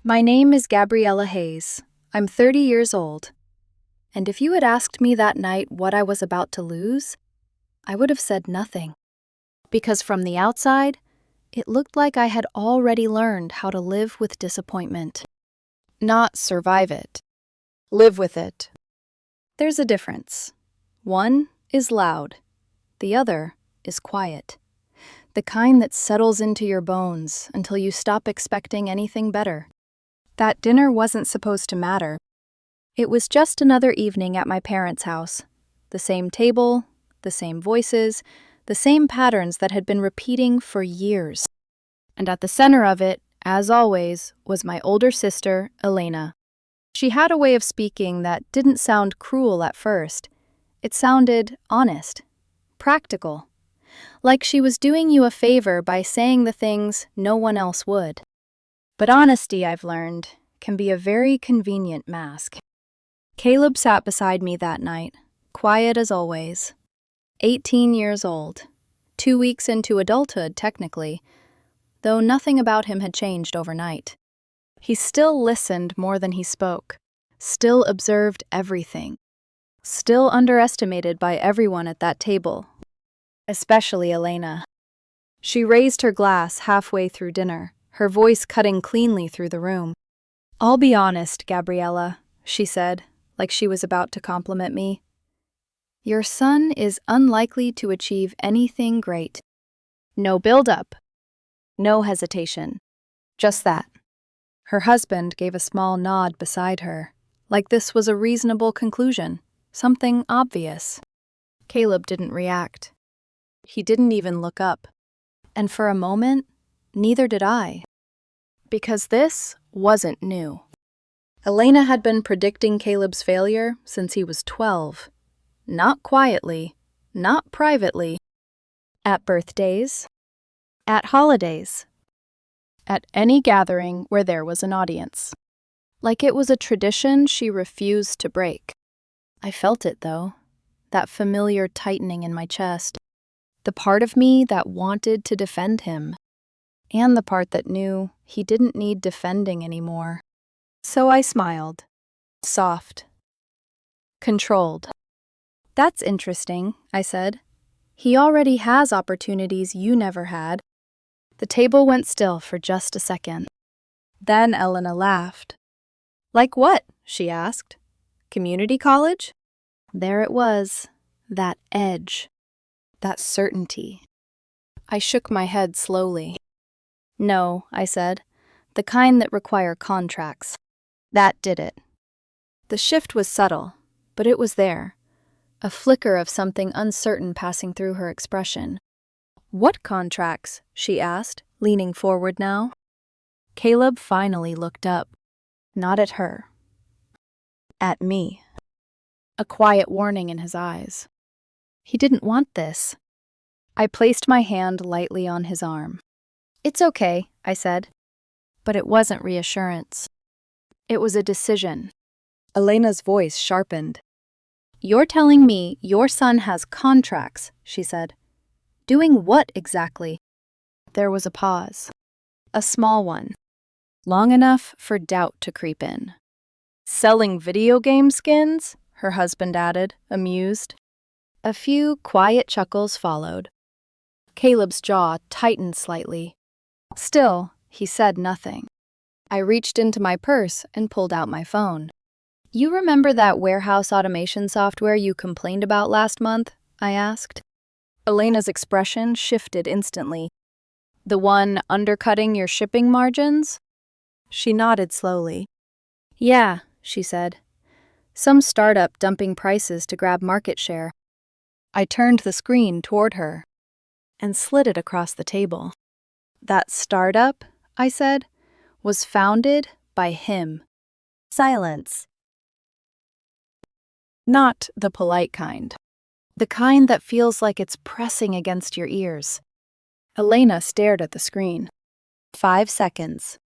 My name is Gabriella Hayes. I'm 30 years old. And if you had asked me that night what I was about to lose, I would have said nothing. Because from the outside, it looked like I had already learned how to live with disappointment. Not survive it. Live with it. There's a difference. One is loud. The other is quiet. The kind that settles into your bones until you stop expecting anything better. That dinner wasn't supposed to matter. It was just another evening at my parents' house. The same table, the same voices, the same patterns that had been repeating for years. And at the center of it, as always, was my older sister, Elena. She had a way of speaking that didn't sound cruel at first. It sounded honest, practical, like she was doing you a favor by saying the things no one else would. But honesty, I've learned, can be a very convenient mask. Caleb sat beside me that night, quiet as always. 18 years old, 2 weeks into adulthood technically, though nothing about him had changed overnight. He still listened more than he spoke, still observed everything, still underestimated by everyone at that table, especially Elena. She raised her glass halfway through dinner, her voice cutting cleanly through the room. "I'll be honest, Gabriella," she said, like she was about to compliment me. "Your son is unlikely to achieve anything great." No build-up, no hesitation, just that. Her husband gave a small nod beside her, like this was a reasonable conclusion, something obvious. Caleb didn't react. He didn't even look up. And for a moment, neither did I. Because this wasn't new. Elena had been predicting Caleb's failure since he was 12. Not quietly, not privately. At birthdays, at holidays, at any gathering where there was an audience. Like it was a tradition she refused to break. I felt it, though, that familiar tightening in my chest. The part of me that wanted to defend him, and the part that knew he didn't need defending anymore. So I smiled. Soft. Controlled. "That's interesting," I said. "He already has opportunities you never had." The table went still for just a second. Then Elena laughed. "Like what?" she asked. "Community college?" There it was, that edge, that certainty. I shook my head slowly. "No," I said, "the kind that require contracts." That did it. The shift was subtle, but it was there, a flicker of something uncertain passing through her expression. "What contracts?" she asked, leaning forward now. Caleb finally looked up, not at her, at me. A quiet warning in his eyes. He didn't want this. I placed my hand lightly on his arm. "It's okay," I said. But it wasn't reassurance. It was a decision. Elena's voice sharpened. "You're telling me your son has contracts," she said. "Doing what exactly?" There was a pause. A small one. Long enough for doubt to creep in. "Selling video game skins?" her husband added, amused. A few quiet chuckles followed. Caleb's jaw tightened slightly. Still, he said nothing. I reached into my purse and pulled out my phone. "You remember that warehouse automation software you complained about last month?" I asked. Elena's expression shifted instantly. "The one undercutting your shipping margins?" She nodded slowly. "Yeah," she said. "Some startup dumping prices to grab market share." I turned the screen toward her and slid it across the table. "That startup," I said, "was founded by him." Silence. Not the polite kind. The kind that feels like it's pressing against your ears. Elena stared at the screen. 5 seconds.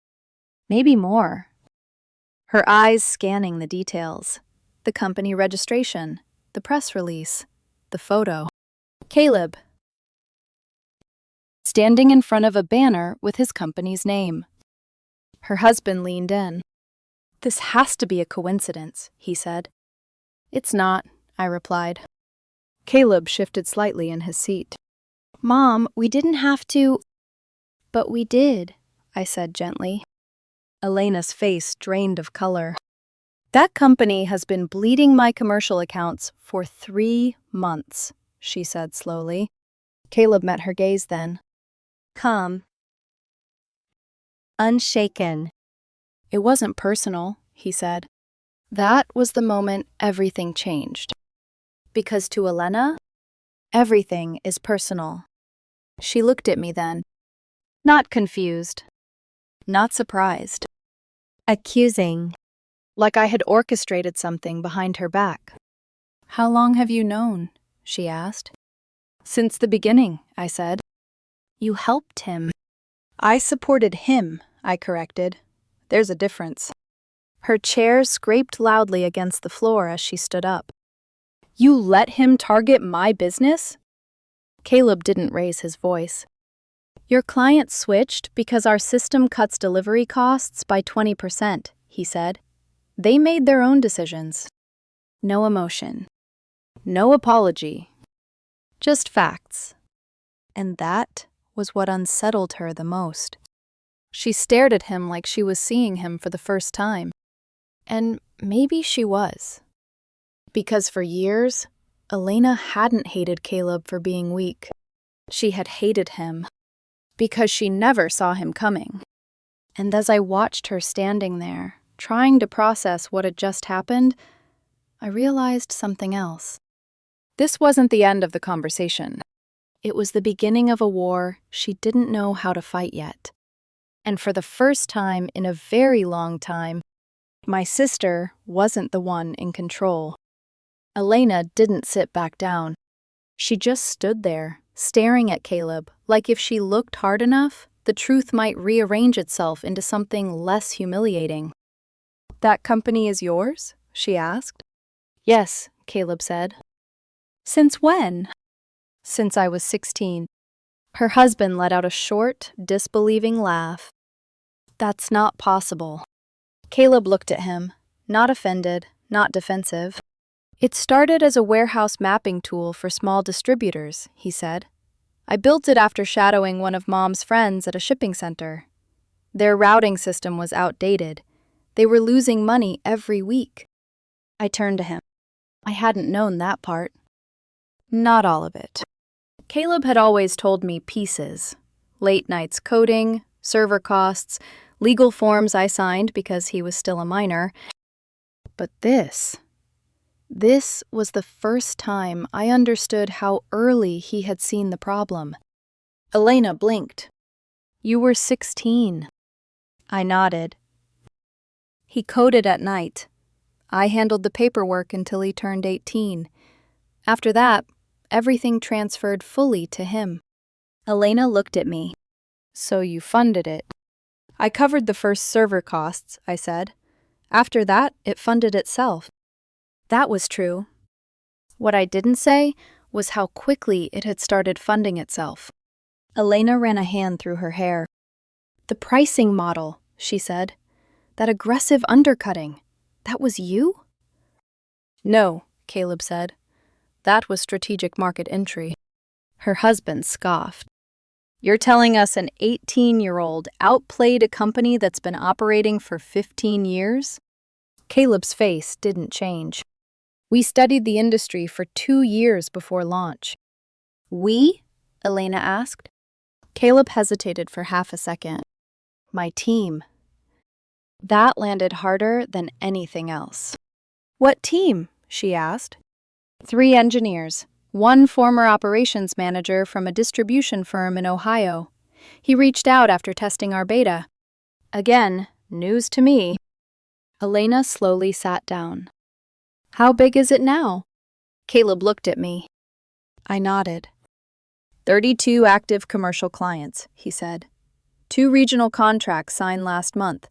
Maybe more. Her eyes scanning the details. The company registration, the press release, the photo. Caleb. Standing in front of a banner with his company's name. Her husband leaned in. "This has to be a coincidence," he said. "It's not," I replied. Caleb shifted slightly in his seat. "Mom, we didn't have to." "But we did," I said gently. Elena's face drained of color. "That company has been bleeding my commercial accounts for 3 months," she said slowly. Caleb met her gaze then. Calm. Unshaken. "It wasn't personal," he said. That was the moment everything changed. Because to Elena, everything is personal. She looked at me then. Not confused. Not surprised. Accusing. Like I had orchestrated something behind her back. "How long have you known?" she asked. "Since the beginning," I said. "You helped him." "I supported him," I corrected. "There's a difference." Her chair scraped loudly against the floor as she stood up. "You let him target my business?" Caleb didn't raise his voice. "Your client switched because our system cuts delivery costs by 20%, he said. "They made their own decisions." No emotion. No apology. Just facts. And that was what unsettled her the most. She stared at him like she was seeing him for the first time. And maybe she was. Because for years, Elena hadn't hated Caleb for being weak. She had hated him because she never saw him coming. And as I watched her standing there, trying to process what had just happened, I realized something else. This wasn't the end of the conversation. It was the beginning of a war she didn't know how to fight yet. And for the first time in a very long time, my sister wasn't the one in control. Elena didn't sit back down. She just stood there, staring at Caleb, like if she looked hard enough, the truth might rearrange itself into something less humiliating. "That company is yours?" she asked. "Yes," Caleb said. "Since when?" "Since I was 16. Her husband let out a short, disbelieving laugh. "That's not possible." Caleb looked at him, not offended, not defensive. "It started as a warehouse mapping tool for small distributors," he said. "I built it after shadowing one of Mom's friends at a shipping center. Their routing system was outdated. They were losing money every week." I turned to him. I hadn't known that part. Not all of it. Caleb had always told me pieces. Late nights coding, server costs, legal forms I signed because he was still a minor. But this was the first time I understood how early he had seen the problem. Elena blinked. "You were 16. I nodded. He coded at night. I handled the paperwork until he turned 18. After that, everything transferred fully to him. Elena looked at me. "So you funded it." "I covered the first server costs," I said. "After that, it funded itself." That was true. What I didn't say was how quickly it had started funding itself. Elena ran a hand through her hair. "The pricing model," she said. "That aggressive undercutting. That was you?" "No," Caleb said. "That was strategic market entry." Her husband scoffed. "You're telling us an 18-year-old outplayed a company that's been operating for 15 years? Caleb's face didn't change. "We studied the industry for 2 years before launch." "We?" Elena asked. Caleb hesitated for half a second. "My team." That landed harder than anything else. "What team?" she asked. 3 engineers. 1 former operations manager from a distribution firm in Ohio. He reached out after testing our beta. Again, news to me. Elena slowly sat down. "How big is it now?" Caleb looked at me. I nodded. 32 active commercial clients, he said. 2 regional contracts signed last month.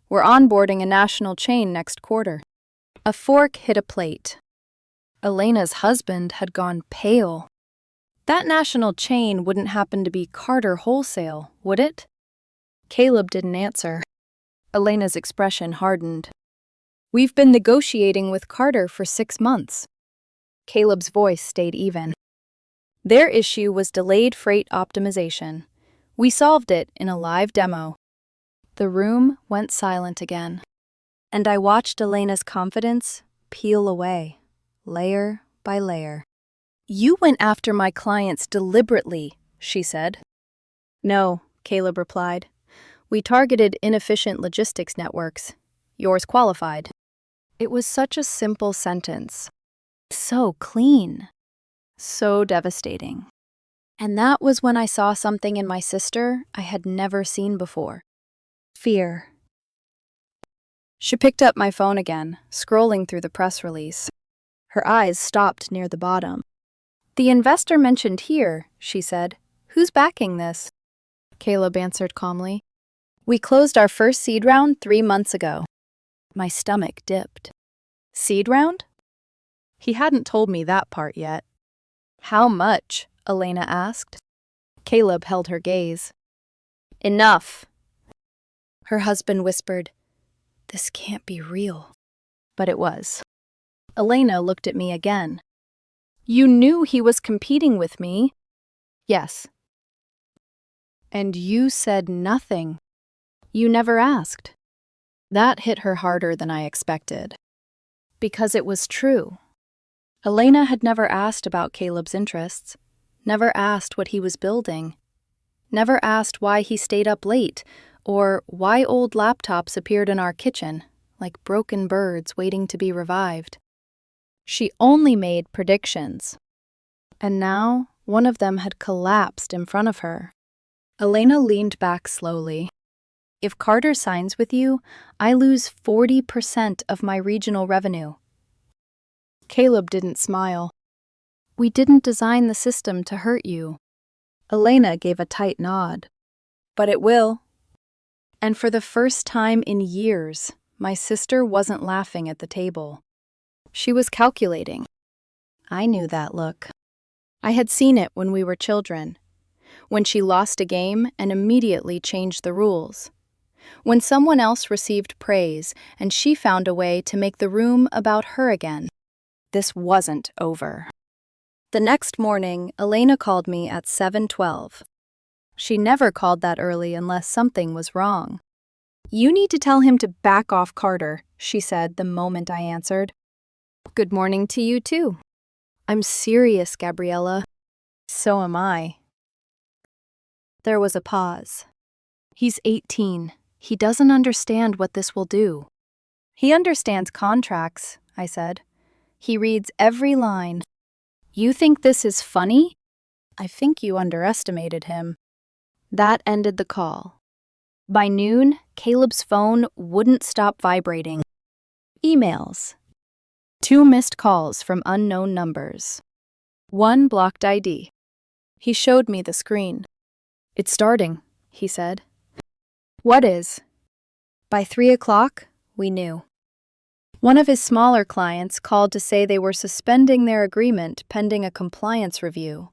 We're onboarding a national chain next quarter. A fork hit a plate. Elena's husband had gone pale. That national chain wouldn't happen to be Carter Wholesale, would it? Caleb didn't answer. Elena's expression hardened. We've been negotiating with Carter for 6 months. Caleb's voice stayed even. Their issue was delayed freight optimization. We solved it in a live demo. The room went silent again, and I watched Elena's confidence peel away, layer by layer. You went after my clients deliberately, she said. No, Caleb replied. We targeted inefficient logistics networks. Yours qualified. It was such a simple sentence. So clean. So devastating. And that was when I saw something in my sister I had never seen before. Fear. She picked up my phone again, scrolling through the press release. Her eyes stopped near the bottom. The investor mentioned here, she said. Who's backing this? Caleb answered calmly. We closed our first seed round 3 months ago. My stomach dipped. Seed round? He hadn't told me that part yet. How much? Elena asked. Caleb held her gaze. Enough. Her husband whispered, This can't be real. But it was. Elena looked at me again. You knew he was competing with me? Yes. And you said nothing. You never asked. That hit her harder than I expected. Because it was true. Elena had never asked about Caleb's interests, never asked what he was building, never asked why he stayed up late, or why old laptops appeared in our kitchen, like broken birds waiting to be revived. She only made predictions. And now, one of them had collapsed in front of her. Elena leaned back slowly. If Carter signs with you, I lose 40% of my regional revenue. Caleb didn't smile. We didn't design the system to hurt you. Elena gave a tight nod. But it will. And for the first time in years, my sister wasn't laughing at the table. She was calculating. I knew that look. I had seen it when we were children, when she lost a game and immediately changed the rules, when someone else received praise and she found a way to make the room about her again. This wasn't over. The next morning, Elena called me at 7:12. She never called that early unless something was wrong. You need to tell him to back off Carter, she said the moment I answered. Good morning to you too. I'm serious, Gabriella. So am I. There was a pause. He's 18. He doesn't understand what this will do. He understands contracts, I said. He reads every line. You think this is funny? I think you underestimated him. That ended the call. By noon, Caleb's phone wouldn't stop vibrating. Emails. 2 missed calls from unknown numbers. 1 blocked ID. He showed me the screen. It's starting, he said. What is? By 3 o'clock, we knew. One of his smaller clients called to say they were suspending their agreement pending a compliance review.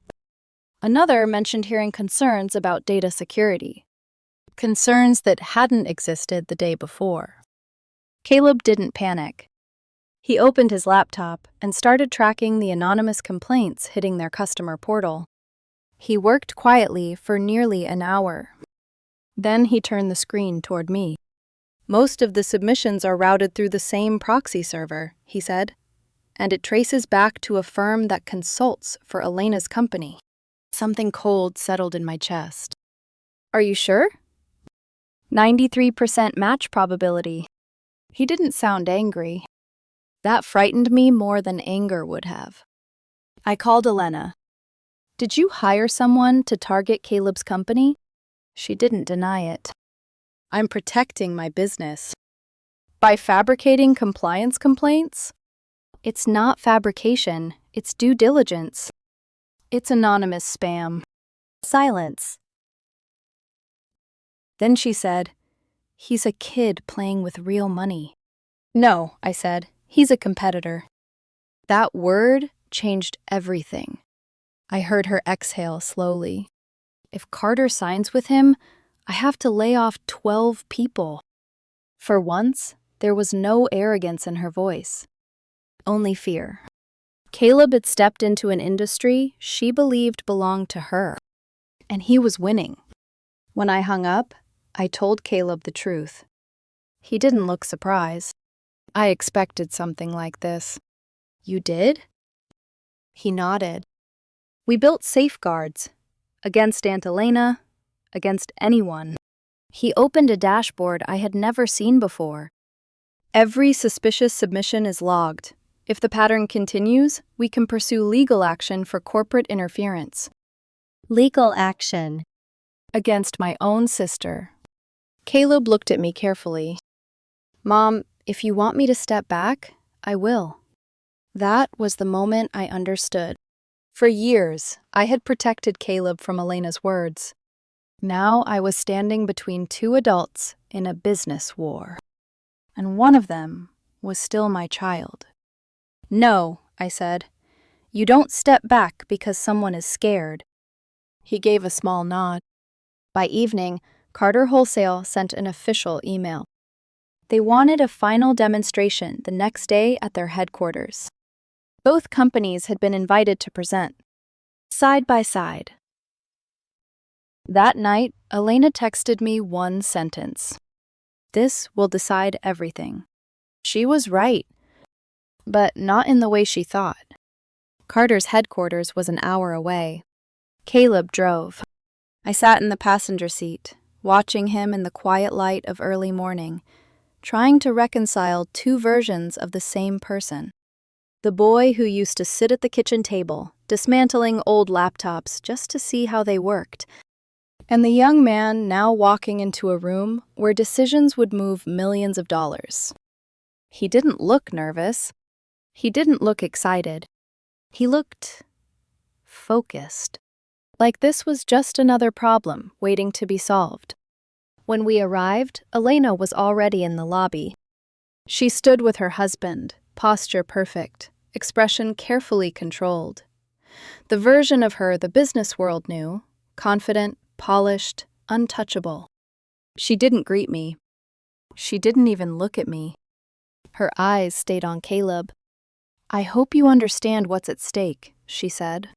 Another mentioned hearing concerns about data security. Concerns that hadn't existed the day before. Caleb didn't panic. He opened his laptop and started tracking the anonymous complaints hitting their customer portal. He worked quietly for nearly an hour. Then he turned the screen toward me. Most of the submissions are routed through the same proxy server, he said, and it traces back to a firm that consults for Elena's company. Something cold settled in my chest. Are you sure? 93% match probability. He didn't sound angry. That frightened me more than anger would have. I called Elena. Did you hire someone to target Caleb's company? She didn't deny it. I'm protecting my business. By fabricating compliance complaints? It's not fabrication, it's due diligence. It's anonymous spam. Silence. Then she said, He's a kid playing with real money. No, I said, he's a competitor. That word changed everything. I heard her exhale slowly. If Carter signs with him, I have to lay off 12 people. For once, there was no arrogance in her voice, only fear. Caleb had stepped into an industry she believed belonged to her, and he was winning. When I hung up, I told Caleb the truth. He didn't look surprised. I expected something like this. You did? He nodded. We built safeguards against Aunt Elena, against anyone. He opened a dashboard I had never seen before. Every suspicious submission is logged. If the pattern continues, we can pursue legal action for corporate interference. Legal action. Against my own sister. Caleb looked at me carefully. Mom, if you want me to step back, I will. That was the moment I understood. For years, I had protected Caleb from Elena's words. Now I was standing between two adults in a business war. And one of them was still my child. No, I said. You don't step back because someone is scared. He gave a small nod. By evening, Carter Wholesale sent an official email. They wanted a final demonstration the next day at their headquarters. Both companies had been invited to present, side by side. That night, Elena texted me one sentence. This will decide everything. She was right, but not in the way she thought. Carter's headquarters was an hour away. Caleb drove. I sat in the passenger seat, watching him in the quiet light of early morning, trying to reconcile two versions of the same person. The boy who used to sit at the kitchen table, dismantling old laptops just to see how they worked, and the young man now walking into a room where decisions would move millions of dollars. He didn't look nervous. He didn't look excited. He looked focused, like this was just another problem waiting to be solved. When we arrived, Elena was already in the lobby. She stood with her husband, posture perfect, expression carefully controlled. The version of her the business world knew, confident, polished, untouchable. She didn't greet me. She didn't even look at me. Her eyes stayed on Caleb. I hope you understand what's at stake, she said.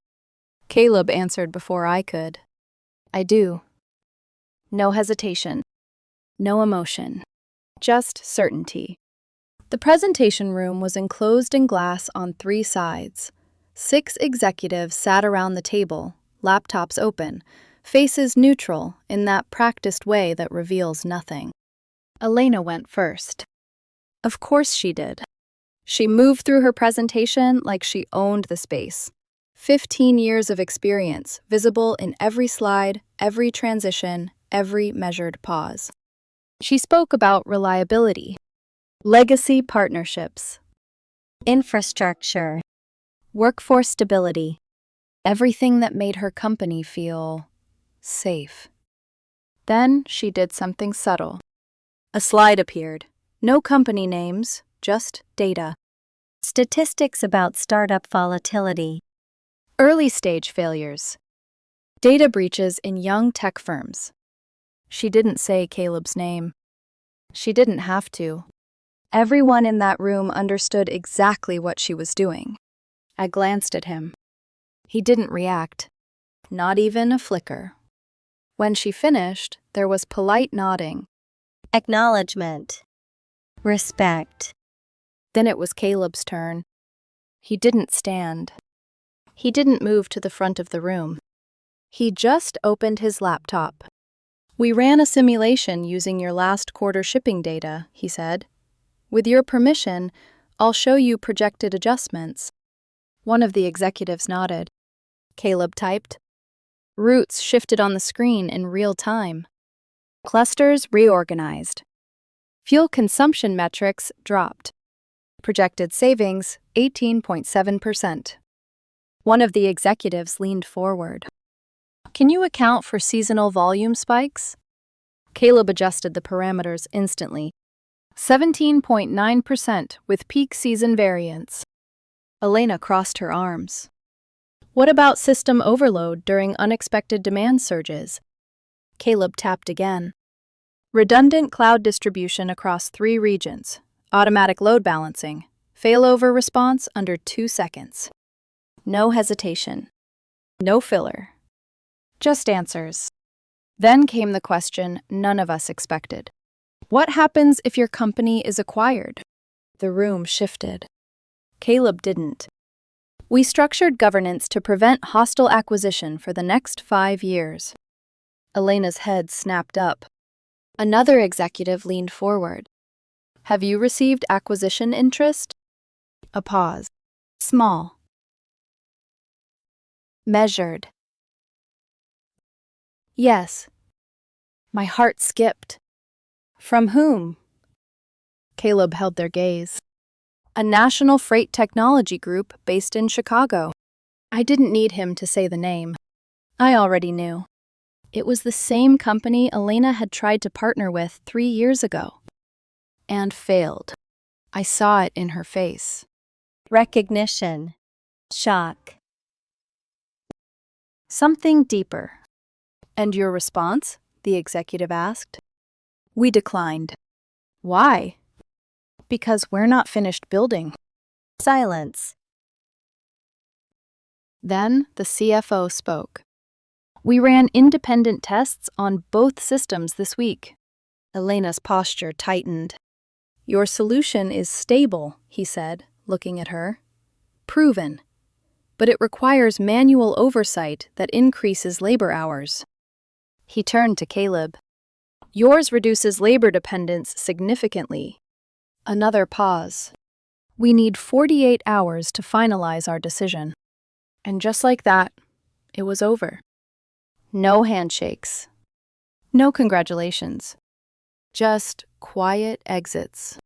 Caleb answered before I could. I do. No hesitation. No emotion. Just certainty. The presentation room was enclosed in glass on three sides. 6 executives sat around the table, laptops open, faces neutral in that practiced way that reveals nothing. Elena went first. Of course she did. She moved through her presentation like she owned the space. 15 years of experience, visible in every slide, every transition, every measured pause. She spoke about reliability, legacy partnerships, Infrastructure. workforce stability, everything that made her company feel safe. Then she did something subtle. A slide appeared. No company names, just data. Statistics about startup volatility. Early stage failures. Data breaches in young tech firms. She didn't say Caleb's name. She didn't have to. Everyone in that room understood exactly what she was doing. I glanced at him. He didn't react. Not even a flicker. When she finished, there was polite nodding. Acknowledgement. Respect. Then it was Caleb's turn. He didn't stand. He didn't move to the front of the room. He just opened his laptop. We ran a simulation using your last quarter shipping data, he said. With your permission, I'll show you projected adjustments. One of the executives nodded. Caleb typed. Routes shifted on the screen in real time. Clusters reorganized. Fuel consumption metrics dropped. Projected savings 18.7%. One of the executives leaned forward. Can you account for seasonal volume spikes? Caleb adjusted the parameters instantly. 17.9% with peak season variance. Elena crossed her arms. What about system overload during unexpected demand surges? Caleb tapped again. Redundant cloud distribution across 3 regions. Automatic load balancing. Failover response under 2 seconds. No hesitation. No filler. Just answers. Then came the question none of us expected. What happens if your company is acquired? The room shifted. Caleb didn't. We structured governance to prevent hostile acquisition for the next 5 years. Elena's head snapped up. Another executive leaned forward. Have you received acquisition interest? A pause. Small. Measured. Yes. My heart skipped. From whom? Caleb held their gaze. A national freight technology group based in Chicago. I didn't need him to say the name. I already knew. It was the same company Elena had tried to partner with 3 years ago. And failed. I saw it in her face. Recognition. Shock. Something deeper. And your response? The executive asked. We declined. Why? Because we're not finished building. Silence. Then the CFO spoke. We ran independent tests on both systems this week. Elena's posture tightened. Your solution is stable, he said, looking at her. Proven. But it requires manual oversight that increases labor hours. He turned to Caleb. Yours reduces labor dependence significantly. Another pause. We need 48 hours to finalize our decision. And just like that, it was over. No handshakes. No congratulations. Just quiet exits.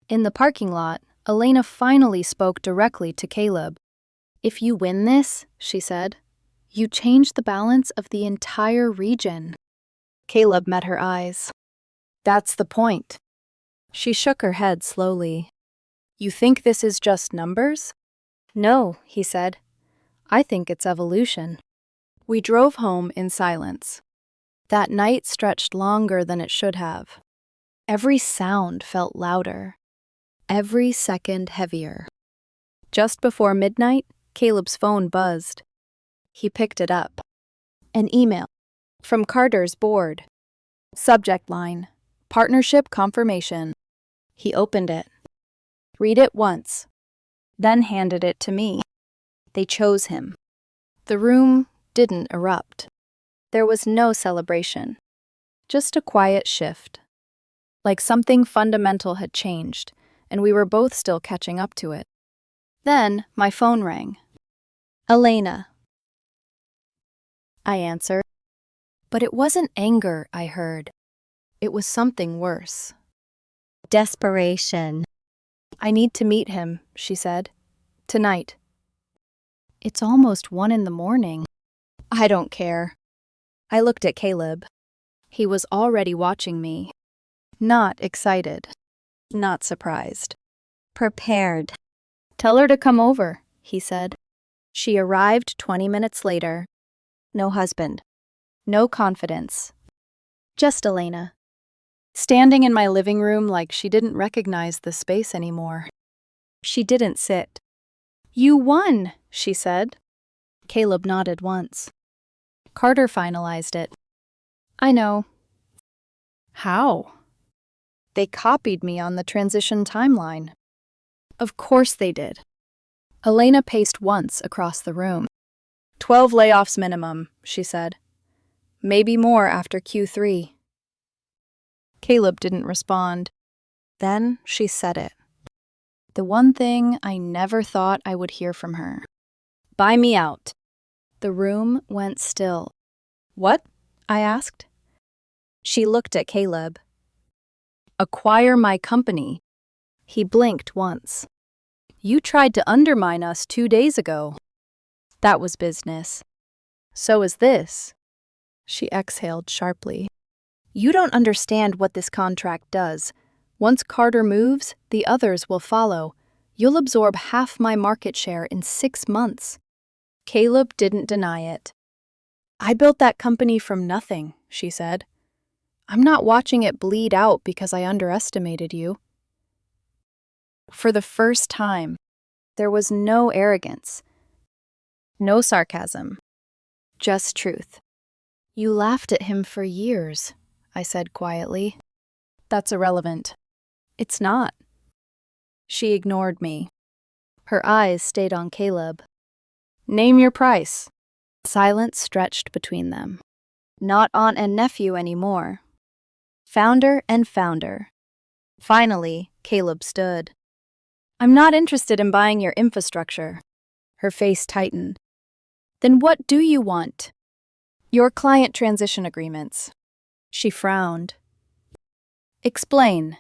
In the parking lot, Elena finally spoke directly to Caleb. If you win this, she said, you change the balance of the entire region. Caleb met her eyes. That's the point. She shook her head slowly. You think this is just numbers? No, he said. I think it's evolution. We drove home in silence. That night stretched longer than it should have. Every sound felt louder. Every second heavier. Just before midnight, Caleb's phone buzzed. He picked it up. An email. From Carter's board. Subject line. Partnership confirmation. He opened it. Read it once. Then handed it to me. They chose him. The room didn't erupt. There was no celebration. Just a quiet shift. Like something fundamental had changed, and we were both still catching up to it. Then my phone rang. Elena. I answered. But it wasn't anger I heard. It was something worse. Desperation. I need to meet him, she said. Tonight. It's almost 1 a.m. I don't care. I looked at Caleb. He was already watching me. Not excited. Not surprised. Prepared. Tell her to come over, he said. She arrived 20 minutes later. No husband. No confidence. Just Elena. Standing in my living room like she didn't recognize the space anymore. She didn't sit. You won, she said. Caleb nodded once. Carter finalized it. I know. How? They copied me on the transition timeline. Of course they did. Elena paced once across the room. 12 layoffs minimum, she said. Maybe more after Q3. Caleb didn't respond. Then she said it. The one thing I never thought I would hear from her. Buy me out. The room went still. What? I asked. She looked at Caleb. Acquire my company. He blinked once. You tried to undermine us 2 days ago. That was business. So is this. She exhaled sharply. You don't understand what this contract does. Once Carter moves, the others will follow. You'll absorb half my market share in 6 months. Caleb didn't deny it. I built that company from nothing, she said. I'm not watching it bleed out because I underestimated you. For the first time, there was no arrogance, no sarcasm, just truth. You laughed at him for years, I said quietly. That's irrelevant. It's not. She ignored me. Her eyes stayed on Caleb. Name your price. Silence stretched between them. Not aunt and nephew anymore. Founder and founder. Finally, Caleb stood. I'm not interested in buying your infrastructure. Her face tightened. Then what do you want? Your client transition agreements. She frowned. Explain.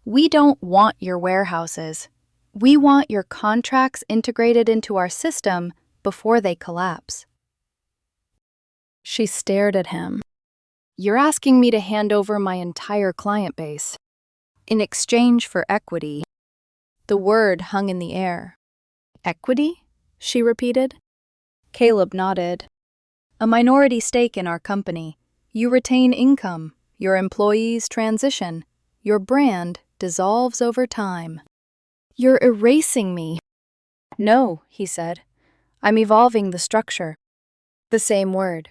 We don't want your warehouses. We want your contracts integrated into our system before they collapse. She stared at him. You're asking me to hand over my entire client base in exchange for equity. The word hung in the air. Equity? She repeated. Caleb nodded. A minority stake in our company. You retain income. Your employees transition. Your brand dissolves over time. You're erasing me. No, he said. I'm evolving the structure. The same word.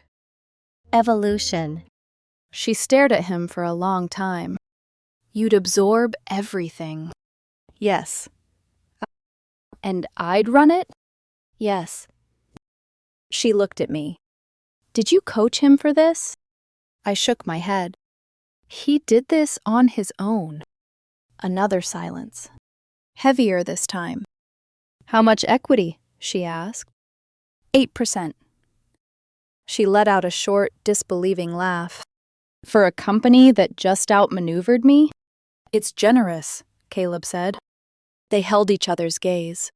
Evolution. She stared at him for a long time. You'd absorb everything. Yes. And I'd run it? Yes. She looked at me. Did you coach him for this? I shook my head. He did this on his own. Another silence. Heavier this time. How much equity? She asked. 8%. She let out a short, disbelieving laugh. For a company that just outmaneuvered me? It's generous, Caleb said. They held each other's gaze.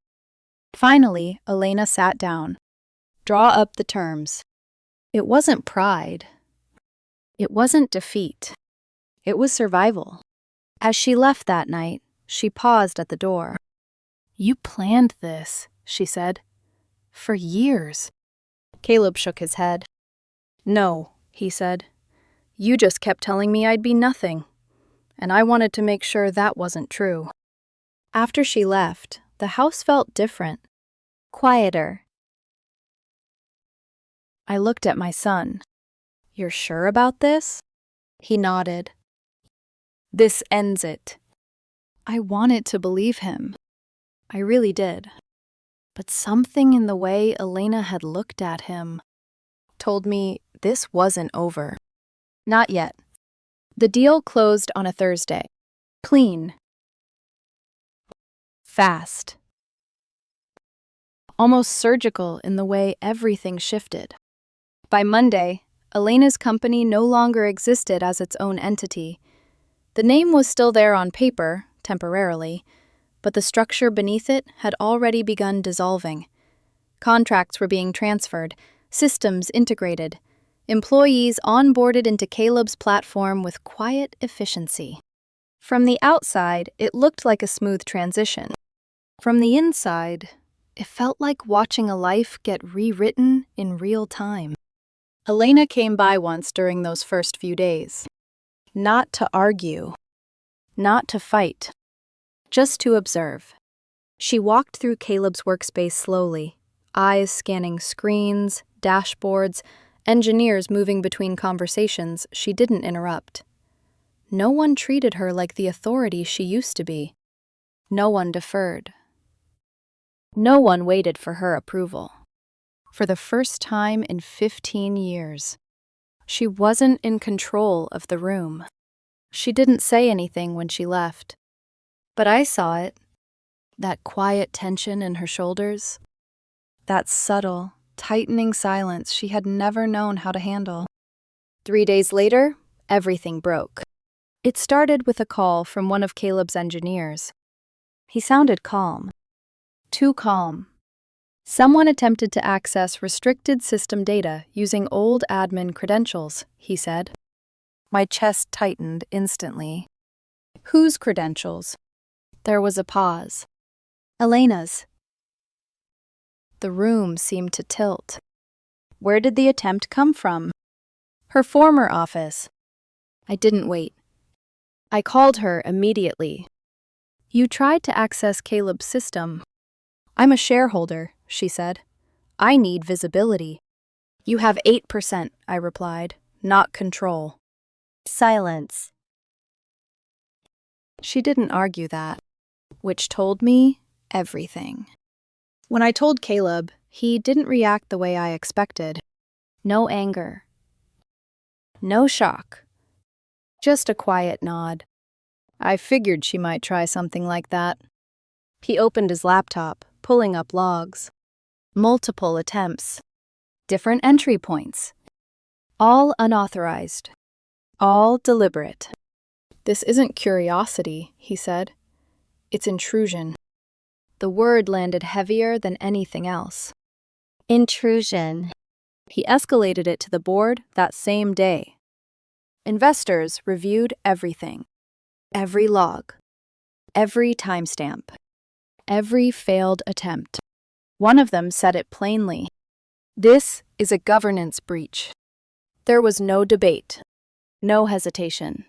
Finally, Elena sat down. Draw up the terms. It wasn't pride. It wasn't defeat. It was survival. As she left that night, she paused at the door. You planned this, she said. For years. Caleb shook his head. No, he said. You just kept telling me I'd be nothing, and I wanted to make sure that wasn't true. After she left, the house felt different. Quieter. I looked at my son. You're sure about this? He nodded. This ends it. I wanted to believe him. I really did. But something in the way Elena had looked at him told me this wasn't over. Not yet. The deal closed on a Thursday. Clean. Fast. Almost surgical in the way everything shifted. By Monday, Elena's company no longer existed as its own entity. The name was still there on paper, temporarily, but the structure beneath it had already begun dissolving. Contracts were being transferred, systems integrated, employees onboarded into Caleb's platform with quiet efficiency. From the outside, it looked like a smooth transition. From the inside, it felt like watching a life get rewritten in real time. Elena came by once during those first few days. Not to argue, not to fight, just to observe. She walked through Caleb's workspace slowly, eyes scanning screens, dashboards, engineers moving between conversations she didn't interrupt. No one treated her like the authority she used to be. No one deferred. No one waited for her approval. For the first time in 15 years, she wasn't in control of the room. She didn't say anything when she left. But I saw it. That quiet tension in her shoulders. That subtle, tightening silence she had never known how to handle. 3 days later, everything broke. It started with a call from one of Caleb's engineers. He sounded calm. Too calm. Someone attempted to access restricted system data using old admin credentials, he said. My chest tightened instantly. Whose credentials? There was a pause. Elena's. The room seemed to tilt. Where did the attempt come from? Her former office. I didn't wait. I called her immediately. You tried to access Caleb's system. I'm a shareholder, she said. I need visibility. You have 8%, I replied, not control. Silence. She didn't argue that, which told me everything. When I told Caleb, he didn't react the way I expected. No anger. No shock. Just a quiet nod. I figured she might try something like that. He opened his laptop, pulling up logs. Multiple attempts. Different entry points. All unauthorized. All deliberate. This isn't curiosity, he said. It's intrusion. The word landed heavier than anything else. Intrusion. He escalated it to the board that same day. Investors reviewed everything. Every log. Every timestamp. Every failed attempt. One of them said it plainly. This is a governance breach. There was no debate. No hesitation.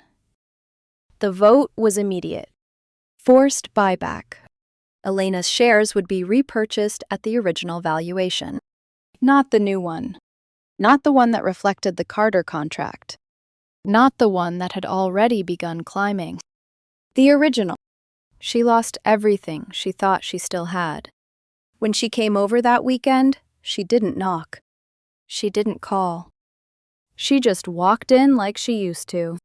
The vote was immediate. Forced buyback. Elena's shares would be repurchased at the original valuation. Not the new one. Not the one that reflected the Carter contract. Not the one that had already begun climbing. The original. She lost everything she thought she still had. When she came over that weekend, she didn't knock. She didn't call. She just walked in like she used to.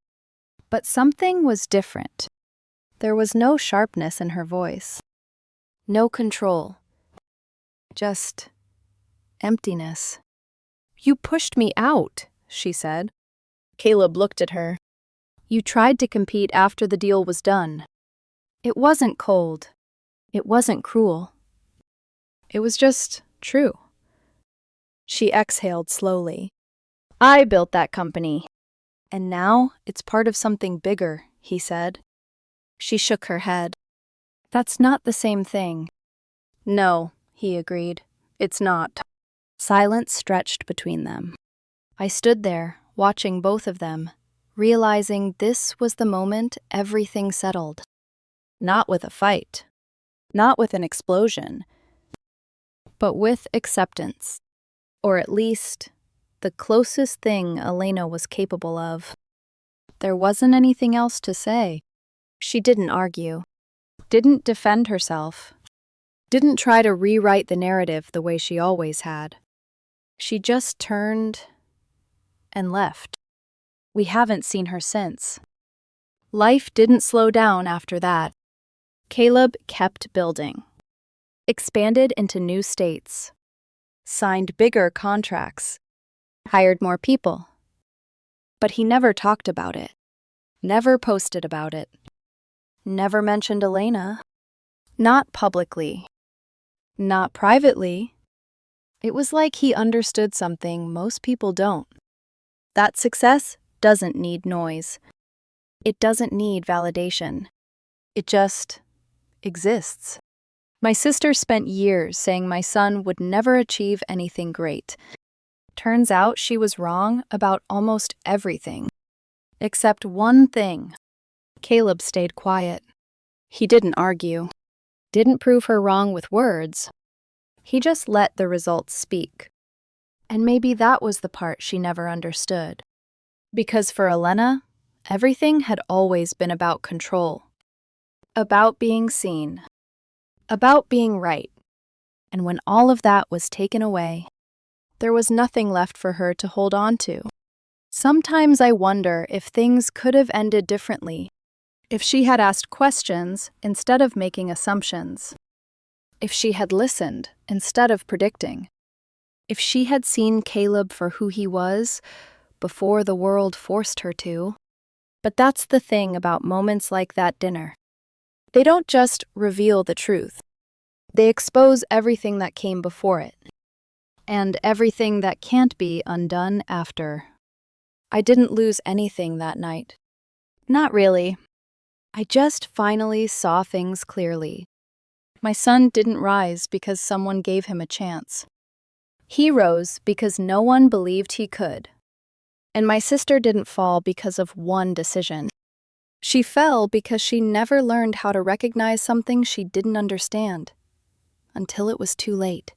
But something was different. There was no sharpness in her voice. No control. Just emptiness. You pushed me out, she said. Caleb looked at her. You tried to compete after the deal was done. It wasn't cold. It wasn't cruel. It was just true. She exhaled slowly. I built that company. And now it's part of something bigger, he said. She shook her head. That's not the same thing. No, he agreed. It's not. Silence stretched between them. I stood there, watching both of them, realizing this was the moment everything settled. Not with a fight. Not with an explosion. But with acceptance. Or at least, the closest thing Elena was capable of. There wasn't anything else to say. She didn't argue. Didn't defend herself. Didn't try to rewrite the narrative the way she always had. She just turned and left. We haven't seen her since. Life didn't slow down after that. Caleb kept building. Expanded into new states. Signed bigger contracts. Hired more people. But he never talked about it. Never posted about it. Never mentioned Elena. Not publicly. Not privately. It was like he understood something most people don't. That success doesn't need noise. It doesn't need validation. It just exists. My sister spent years saying my son would never achieve anything great. Turns out she was wrong about almost everything. Except one thing. Caleb stayed quiet. He didn't argue. Didn't prove her wrong with words. He just let the results speak. And maybe that was the part she never understood. Because for Elena, everything had always been about control. About being seen. About being right. And when all of that was taken away, there was nothing left for her to hold on to. Sometimes I wonder if things could have ended differently. If she had asked questions instead of making assumptions. If she had listened instead of predicting. If she had seen Caleb for who he was before the world forced her to. But that's the thing about moments like that dinner. They don't just reveal the truth. They expose everything that came before it. And everything that can't be undone after. I didn't lose anything that night. Not really. I just finally saw things clearly. My son didn't rise because someone gave him a chance. He rose because no one believed he could. And my sister didn't fall because of one decision. She fell because she never learned how to recognize something she didn't understand until it was too late.